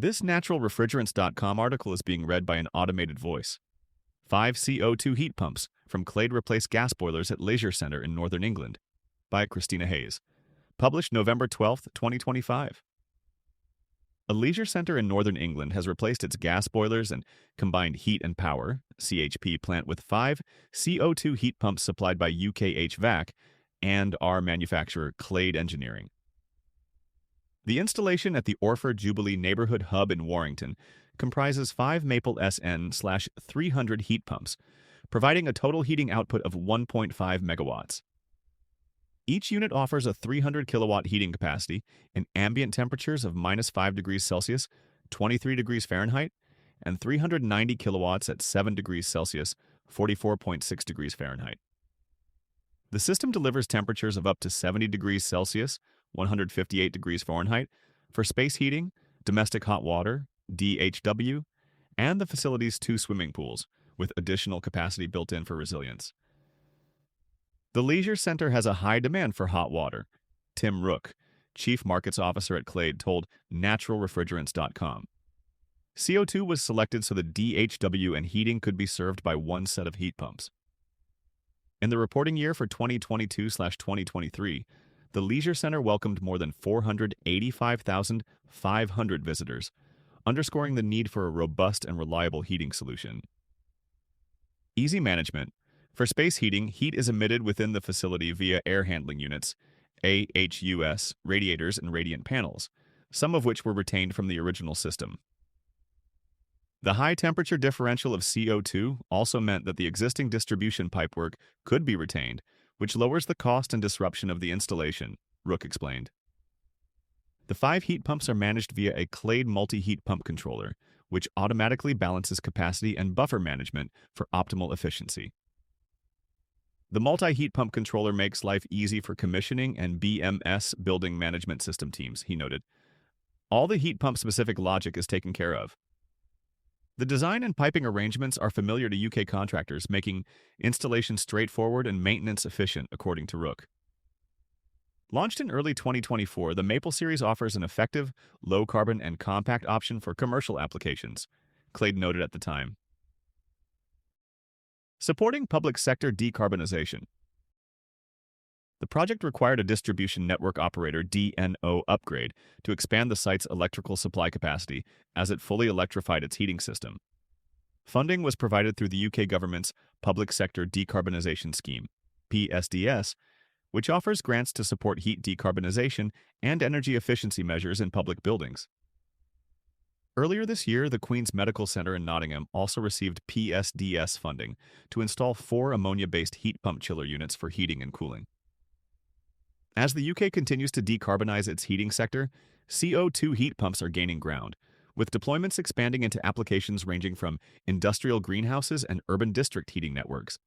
This naturalrefrigerants.com article is being read by an automated voice. 5 CO2 heat pumps from Clade replace gas boilers at Leisure Centre in Northern England by Christina Hayes. Published November 12, 2025. A leisure centre in Northern England has replaced its gas boilers and combined heat and power (CHP) plant with 5 CO2 heat pumps supplied by UK HVAC&R manufacturer Clade Engineering. The installation at the Orford Jubilee Neighbourhood Hub in Warrington comprises 5 Maple SN/300 heat pumps, providing a total heating output of 1.5 megawatts. Each unit offers a 300 kilowatt heating capacity in ambient temperatures of -5 degrees Celsius, 23 degrees Fahrenheit, and 390 kilowatts at 7 degrees Celsius, 44.6 degrees Fahrenheit. The system delivers temperatures of up to 70 degrees Celsius, 158 degrees Fahrenheit, for space heating, domestic hot water, DHW, and the facility's 2 swimming pools, with additional capacity built in for resilience. The leisure centre has a high demand for hot water, Tim Rook, Chief Markets Officer at Clade, told naturalrefrigerants.com. CO2 was selected so the DHW and heating could be served by one set of heat pumps. In the reporting year for 2022/2023, the leisure centre welcomed more than 485,500 visitors, underscoring the need for a robust and reliable heating solution. Easy management. For space heating, heat is emitted within the facility via air handling units, AHUS, radiators, and radiant panels, some of which were retained from the original system. The high temperature differential of CO2 also meant that the existing distribution pipework could be retained, which lowers the cost and disruption of the installation, Rook explained. The 5 heat pumps are managed via a Clade multi-heat pump controller, which automatically balances capacity and buffer management for optimal efficiency. The multi-heat pump controller makes life easy for commissioning and BMS building management system teams, he noted. All the heat pump-specific logic is taken care of. The design and piping arrangements are familiar to UK contractors, making installation straightforward and maintenance efficient, according to Rook. Launched in early 2024, the Maple series offers an effective, low-carbon, and compact option for commercial applications, Clade noted at the time. Supporting public sector decarbonization. The project required a distribution network operator (DNO) upgrade to expand the site's electrical supply capacity as it fully electrified its heating system. Funding was provided through the UK government's Public Sector Decarbonisation Scheme, PSDS, which offers grants to support heat decarbonization and energy efficiency measures in public buildings. Earlier this year, the Queen's Medical Centre in Nottingham also received PSDS funding to install 4 ammonia-based heat pump chiller units for heating and cooling. As the UK continues to decarbonize its heating sector, CO2 heat pumps are gaining ground, with deployments expanding into applications ranging from industrial greenhouses and urban district heating networks.